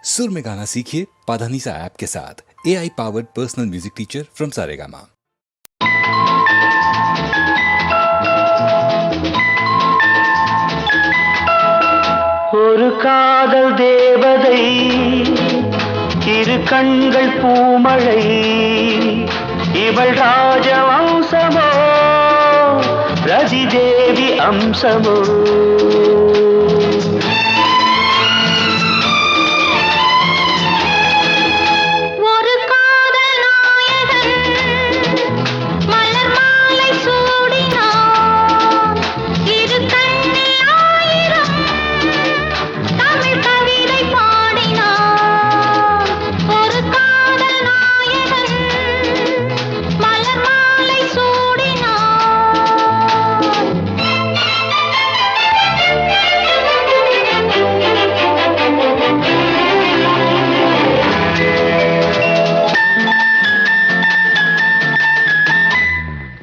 सुर में गाना सीखिए पाधानीसा ऐप के साथ। AI powered personal music teacher from Saregama. ஒரு காதல் தேவதை, இரு கண்கள் பூமழை, இவள் ராஜவம்சமோ ரதி தேவி அம்சமோ.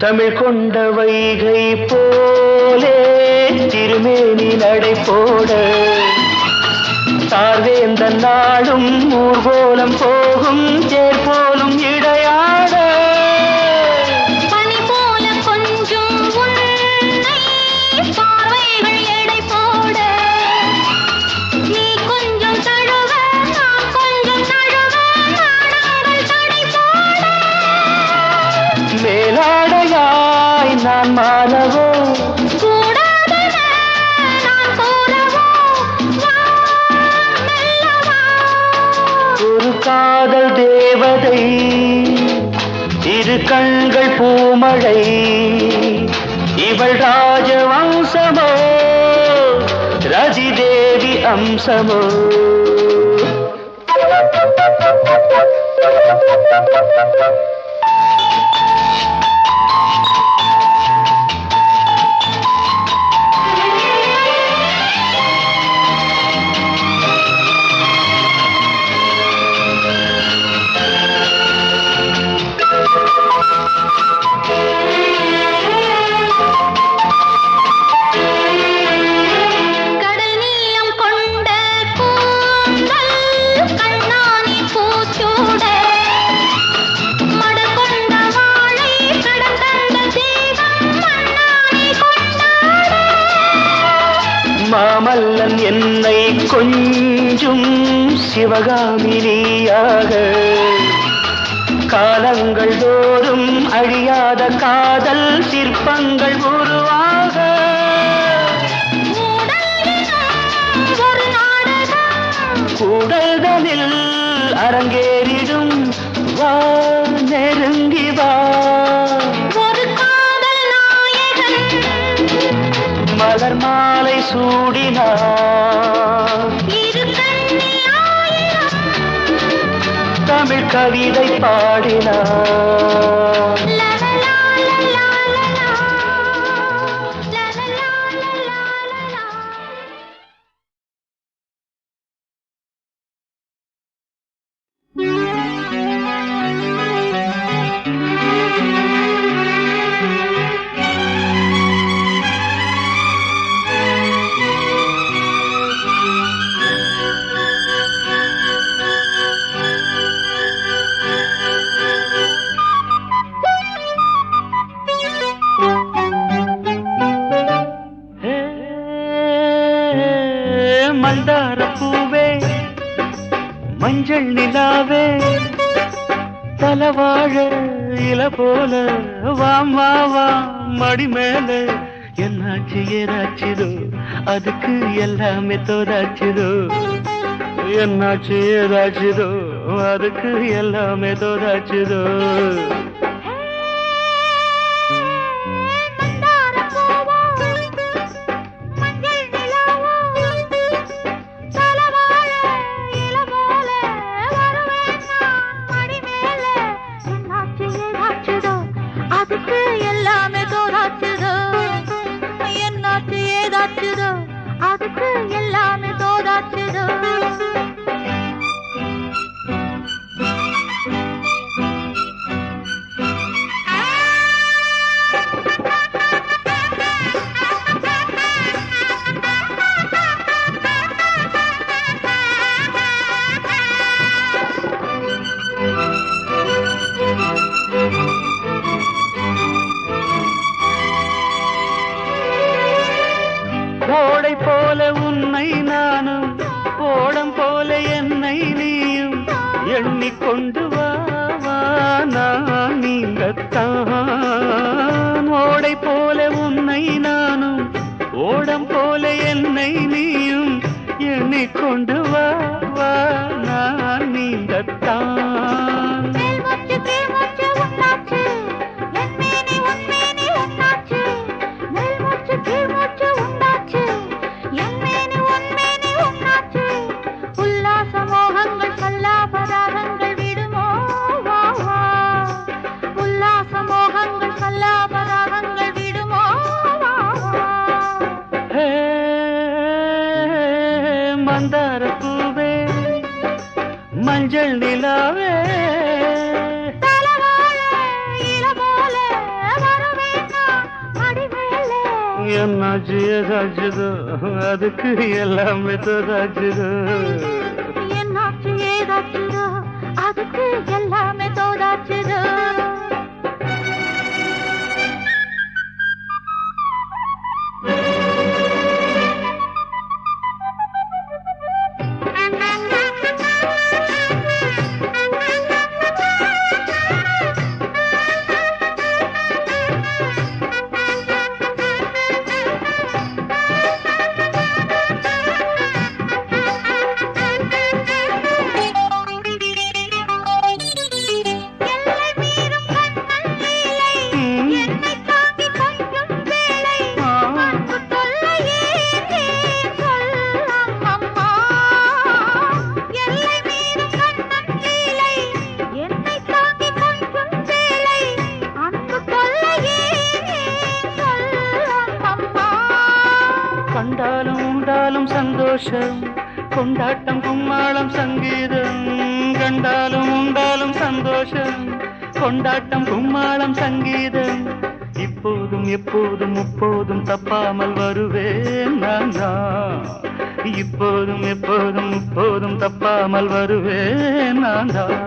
தமிழ் கொண்ட வைகை போலே திருமேனி நடை போட, சார்வேந்த நாடும் ஊர்கோலம் போகும் தேர் போலும் இடையாட, பனி போல கொஞ்சம் பார்வைகள் எடை போட, நீ கொஞ்சம் தழுவ நான் கொஞ்சம் தழுவ நாடங்கள் தடை போட, மேலாடையாய் நான் மாறவோ கூடாதன நான் கூறவோ, மெல்லவா. ஒரு காதல் தேவதை, இரு கண்கள் பூமழை, இவள் ராஜவம்சமோ ரதி தேவி அம்சமோ. கடல் நீளம் கொண்ட கூந்தல் கண்ணானி பூச்சூட, மடல் கொண்ட வாழை கடந்த தீபம் மண்ணானி கொண்டாட, மாமல்லன் என்னை கொஞ்சும் சிவகாமினியாக, காலங்கள் தோறும் அழியாத காதல் சிற்பங்கள் உருவாக, ஒரு நாடகம் கூடல்களில் அரங்கேறிடும் வா நெருங்கி வா. ஒரு காதல் நாயகன் மலர் மாலை சூடினார், இரு கண்ணி ஆயிரம் தமிழ் கவிதை பாடினார். லலலா லலலா லலலா, லலலா லலலா லலலா. மந்தார பூவே, மஞ்சள் நிலாவே, தலவாழ இல போல வாம் வா வா மடி மேல. என்னாச்சு ஏதாச்சுதோ அதுக்கு எல்லாமே தோதாச்சுதோ, என்னாச்சு ஏதாச்சுதோ அதுக்கு எல்லாமே தோதாச்சுதோ. அதுக்கு எல்லாமே தோதாச்சுதோ. போல என்னை நீயும் எண்ணிக்கொண்டு வா வா நான் நீங்கத்தான் ஓடை போல உன்னை நானும் ஓடம் போல என்னை நீயும் எண்ணிக்கொண்டு வா வா நான் நீங்கத்தான் மேல்மூச்சு கீழ்மூச்சு உன்னாச்சு என் மேனி உன் மேனி உன்னாச்சு மேல்மூச்சு கீழ்மூச்சு உன்னாச்சு என் மேனி உன் மேனி உன்னாச்சு உல்லாச மோகங்கள் சல்லாபராகங்கள் விடுமோ வா வா உல்லாச மோகங்கள் சல்லாபராகங்கள் விடுமோ வா வா மந்தார பூவே மஞ்சள் நிலாவே என்னாச்சு ஏதாச்சுதோ அதுக்கு எல்லாமே தோதாச்சுதோ என்னாச்சு ஏதாச்சுதோ அதுக்கு எல்லாமே தோதாச்சுதோ கண்டாலும் உண்டாலும் சந்தோஷம் கொண்டாட்டம் கும்மாளம் சங்கீதம் கண்டாலும் உண்டாலும் சந்தோஷம் கொண்டாட்டம் கும்மாளம் சங்கீதம் இப்போதும் எப்போதும் முப்போதும் தப்பாமல் வருவேன் நான் தான் இப்போதும் எப்போதும் முப்போதும் தப்பாமல் வருவேன் நான் தான்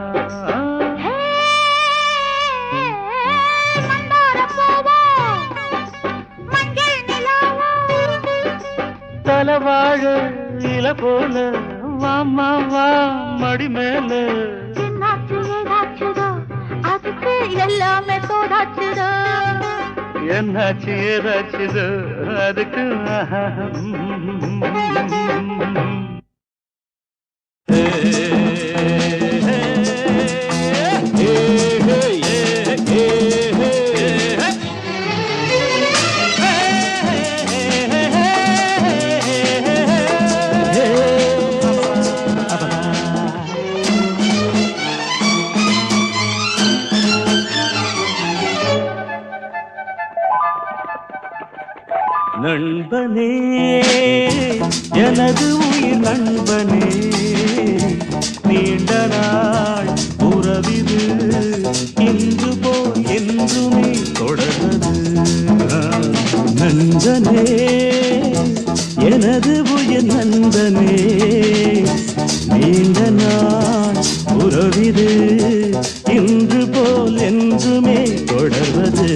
தலவாழ இல போல வாமா வா மடி மேல என்னாச்சு ஏதாச்சுதோ அதுக்கு எல்லாமே தோதாச்சுதோ என்னாச்சு ஏதாச்சுதோ அதுக்கு நண்பனே எனது உயிர் நண்பனே நீண்ட நாள் உறவிது இன்று போல் என்றுமே தொடர்வது நண்பனே எனது உயிர் நண்பனே நீண்ட நாள் உறவிது இன்று போல் என்றுமே தொடர்வது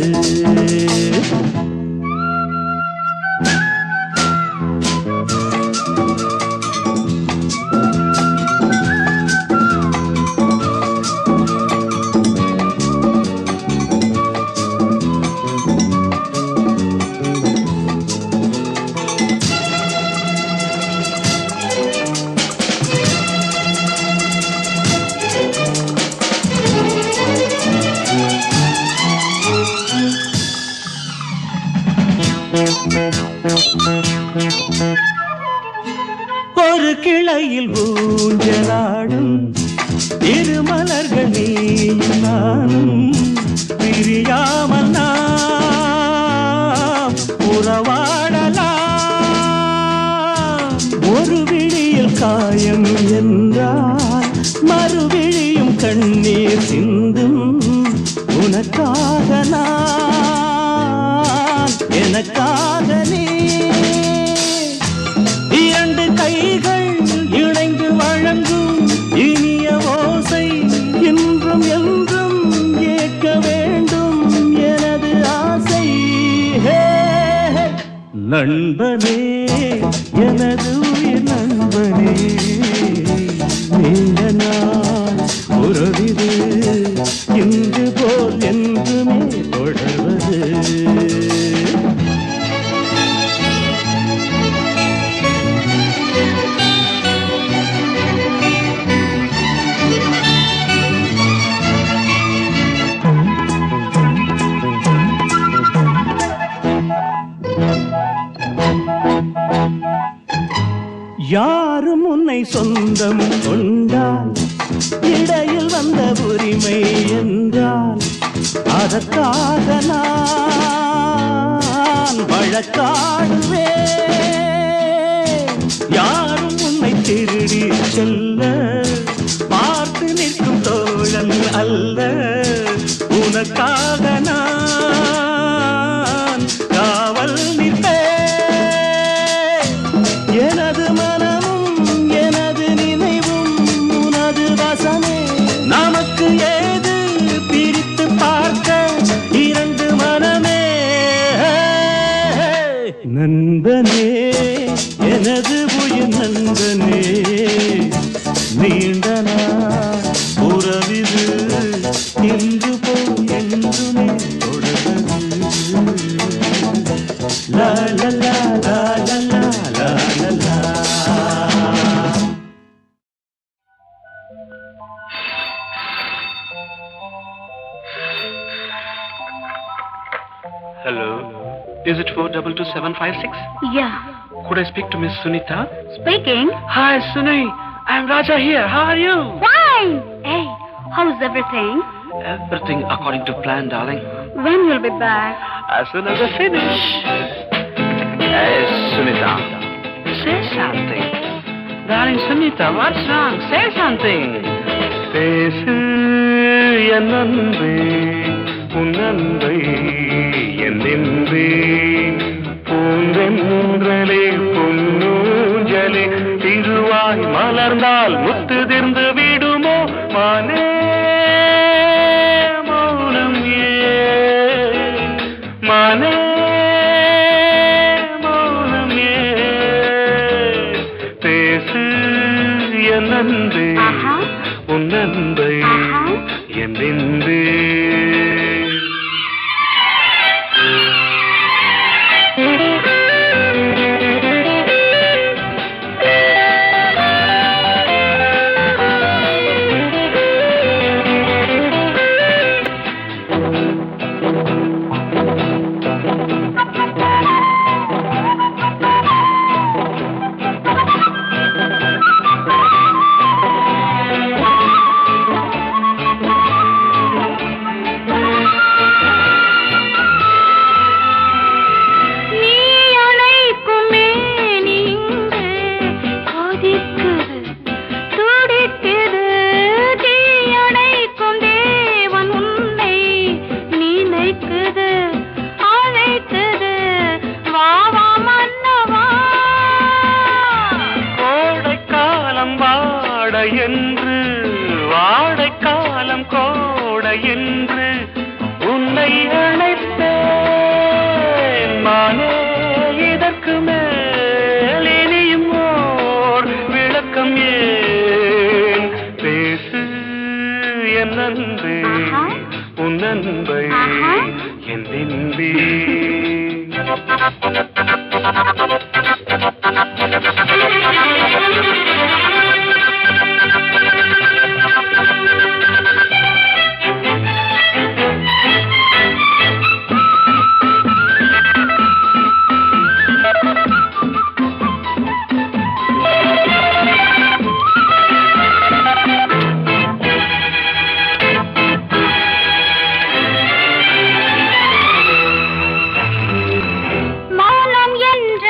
ஒரு கிளையில் ஊஞ்சலாடும் இருமலர்கள் நீயும் நானும் பிரியாமல் நாம் உறவாடலாம் ஒரு விழியில் காயம் என்றால் மறுவிழியும் கண்ணீர் சிந்தும் உனக்காக நான் எனக்காக நீ இரண்டு கைகள் இணைந்து வழங்கும் இனிய ஓசை இன்றும் என்றும் ஏற்க வேண்டும் எனது ஆசை நண்பனே எனது உயிர் நண்பனே சொந்தம் கொண்டால் இடையில் வந்த உரிமை என்றால் அதற்காக நான் வழக்காடுவேன். யாரும் உன்னை திருடி செல்ல பார்த்து நிற்கும் தோழன் அல்ல. உனக்காக நான் காவல் நிற்பேன். எனது மனமும் எனது நினைவும் உனது வசமே. நமக்கு ஏது பிரித்து பார்க்க இரண்டு மனமே. நண்பனே எனது உயிர் நண்பனே, நீண்ட நாள் உறவிது இன்று போய் என்றுமே தொடர்வது. லா லா லா லா லா லா லா லா. Hello, is it 422756? Yeah. Could I speak to Miss Sunita? Speaking. Hi, Suni. I'm Raja here. How are you? Fine. Hey, how's everything? Everything according to plan, darling. When will be back? As soon as I finish. Hey, Sunita. Say something. Darling Sunita, what's wrong? Say something. பேசு என் அன்பே, உன் அன்பை என் நின்றே. பூந்தென்றலே பொன்னூஞ்சலே திருவாய் மலர்ந்தால் முத்துதிர்ந்து விடுமோ மானே. மௌனம் ஏன் மானே, மௌனம் ஏன். பேசு என் அன்பே, உன் அன்பை என் நின்றே. என்று வாடைக்காலம் கோட என்று உன்னை அழைத்தேன் மானே. இதற்கு மேல் இனியும் ஓர் விளக்கம் ஏன். பேசு என் அன்பே, உன் அன்பை என் நின்பே. மௌனம் என்ற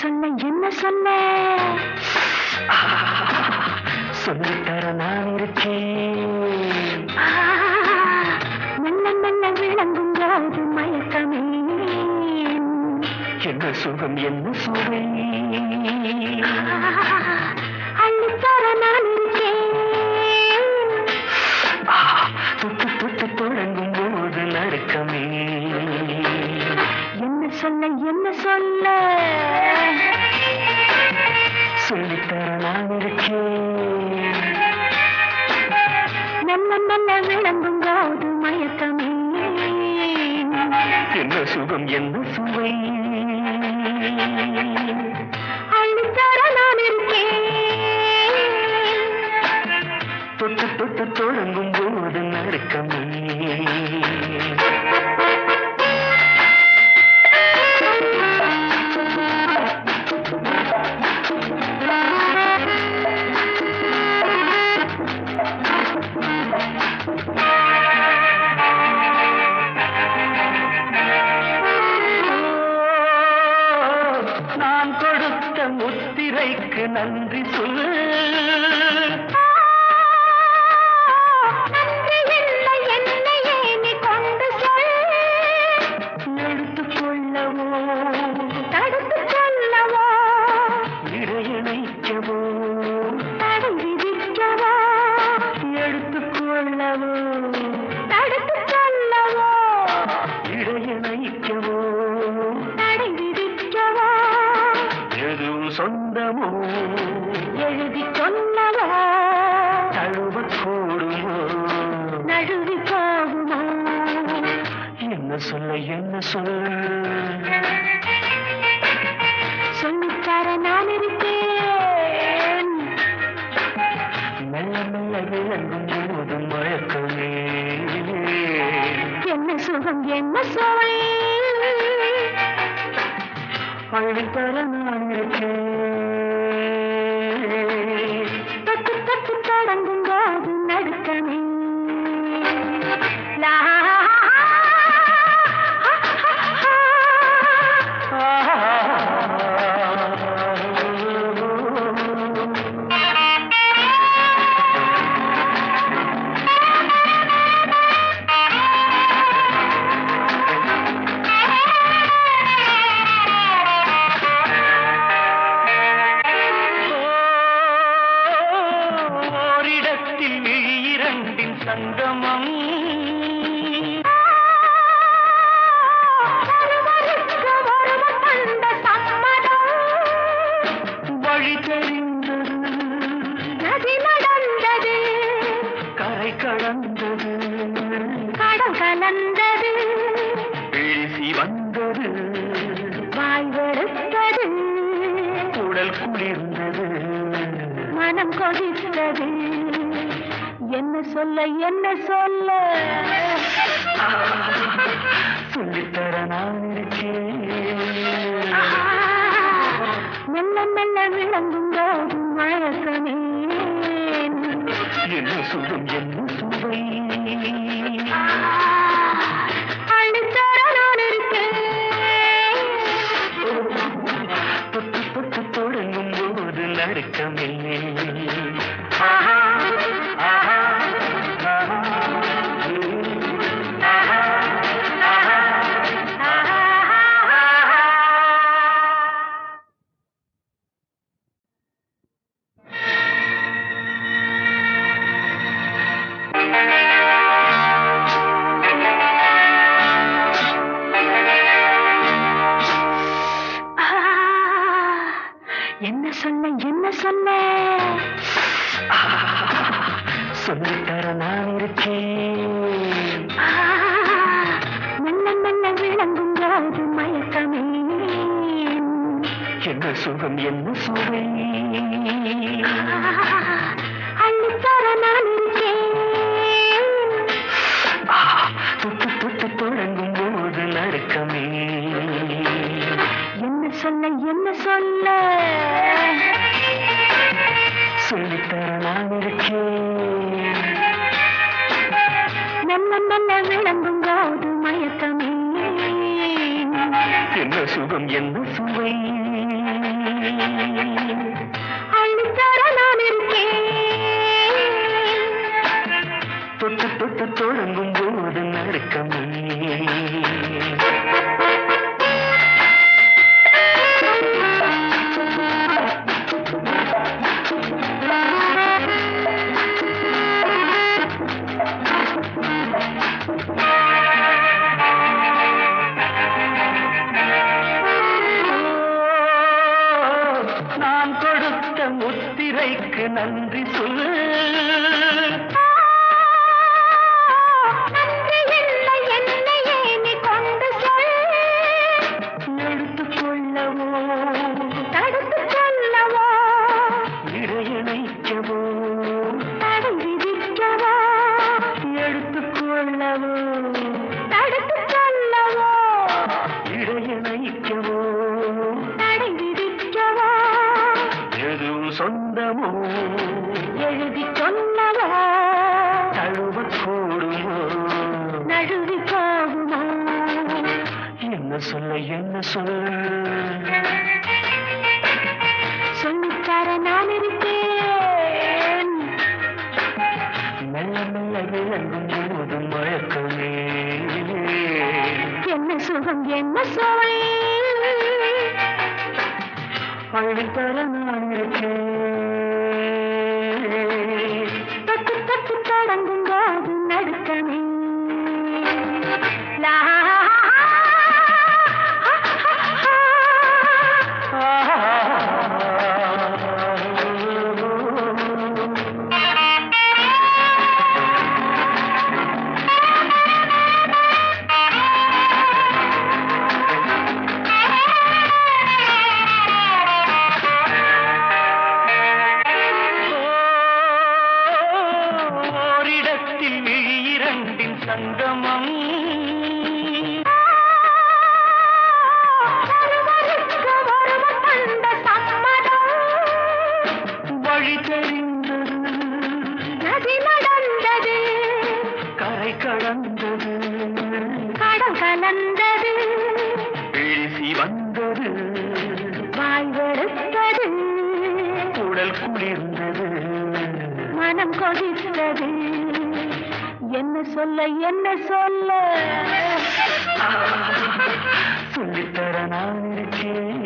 சொல்ல என்ன சொல்ல சொல்லித்தர நான் இருக்கேன். மெல்ல மெல்ல விளங்கும் போது மயக்கமே என்ன சுகம் என்ன சுவை அள்ளித்தர நான் இருக்கேன். தொட்டு தொட்டு தொடங்கும் போது நடுக்கமே என்ன சொல்ல என்ன சொல்ல சொல்லித்தர நான் இருக்கேன். மெல்ல மெல்ல விளங்கும் போது மயக்கமே என்ன சுகம் என்ன சுவை அள்ளித்தர நான் இருக்கேன். தொட்டு தொட்டு தொடங்கும் போது நடுக்கமே நான் கொடுத்த முத்திரைக்கு நன்றி சொல்லு. நன்றி இல்லை என்னையே நீ கொண்டு சொல். எடுத்துக்கொள்ளவோ தடுத்து சொல்லவோ இடையணைக்கவோ தடை விதிக்கவோ எடுத்துக்கொள்ளவோ தடுத்து சொல்லவோ இடையணைக்கவோ தடை விதிக்கவோ எதுவும் சொந்தமோ எழுதி சொல்லவோ தழுவக்கூடுமோ நழுவி போகுமோ என்ன சொல்ல என்ன சொல்ல சொல்லித்தர நான் இருக்கேன். மெல்ல மெல்ல விளங்கும் போது மயக்கமே என்ன சுகம் என்ன சுவை அள்ளித்தர நான் இருக்கேன். தொட்டு தொட்டு தொடங்கும் போது நடுக்கமே லா ஓரிடத்தில் விழியிரண்டின் சங்கமம் ஒருவருக்கு ஒருவர் தந்த சம்மதம் வழி தெரிந்தது நதி நடந்தது கரை கடந்தது கடல் கலந்தது பேசி வந்தது வாய் வெறுத்தது உடல் குளிர்ந்தது மனம் கொதித்தது என்ன சொல்ல என்ன சொல்ல சொல்லித்தர நான் இருக்கேன். மெல்ல மெல்ல விளங்கும் போது மயக்கமே என்ன சுகம் என்ன சுவை அள்ளித்தர நான் இருக்கேன். தொட்டு தொட்டு தொடங்கும் போது நடுக்கமே ஆஹா, ஆஹா, ஆஹா, ஆஹா, ஆஹா, என்ன சொல்ல என்ன சொல்ல சொல்லித்தர நான் இருக்கேன். மெல்ல மெல்ல விளங்கும் போது மயக்கமே என்ன சுகம் என்ன சுவை அள்ளித்தர நான் இருக்கேன். தொட்டு தொட்டு தொடங்கும் போது நடுக்கமே என்ன சொல்ல என்ன சொல்ல சொல்லித்தர நான் இருக்கேன். மெல்ல மெல்ல விளங்கும் போது மயக்கமே என்ன சுகம் என்ன சுவை அள்ளித்தர நான் இருக்கேன். தொட்டு தொட்டு தொடங்கும் போது நடுக்கமே. நான் கொடுத்த முத்திரைக்கு நன்றி சொல்லு. நன்றி இல்லை என்னையே நீ கொண்டு சொல். எடுத்துக்கொள்ளவோ தடுத்து சொல்லவோ இடையணைக்கவோ தடை விதிக்கவோ எடுத்துக்கொள்ளவோ தடுத்து சொல்லவோ இடையணைக்கவோ தடை விதிக்கவோ எதுவும் சொந்தமோ எழுதி சொல்லவோ தழுவக்கூடுமோ நழுவி போகுமோ. என்ன சொல்ல என்ன சொல்ல சொல்லித்தர நான் இருக்கேன். மெல்ல மெல்ல விளங்கும் போது மயக்கமே. என்ன சுகம் என்ன சொல். அள்ளித்தர நான் இருக்கேன். தொட்டு தொட்டு தொடங்கும் போது நடுக்கமே. லா ஓரிடத்தில் இரண்டின் சங்கமம். ஒருவருக்கு ஒருவர் தந்த சம்மதம். வழி தெரிந்தது நதி நடந்தது கரை கடந்தது கடல் கலந்தது பேசி வந்தது வாழ்வெடுத்தது உடல் குளிர்ந்தது. மனம் கொதித்தது. என்ன சொல்ல என்ன சொல்ல. சொல்லித்தர நான் இருக்கேன்.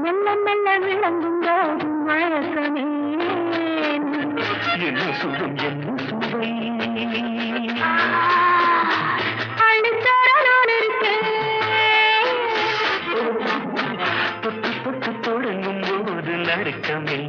மெல்ல மெல்ல விளங்கும் போது மழக்கமே. என்ன சுடும் என்ன சுவை. அள்ளித்தர நான் இருக்கேன். தொட்டு தொட்டு தொடங்கும் போது நடுக்கமே.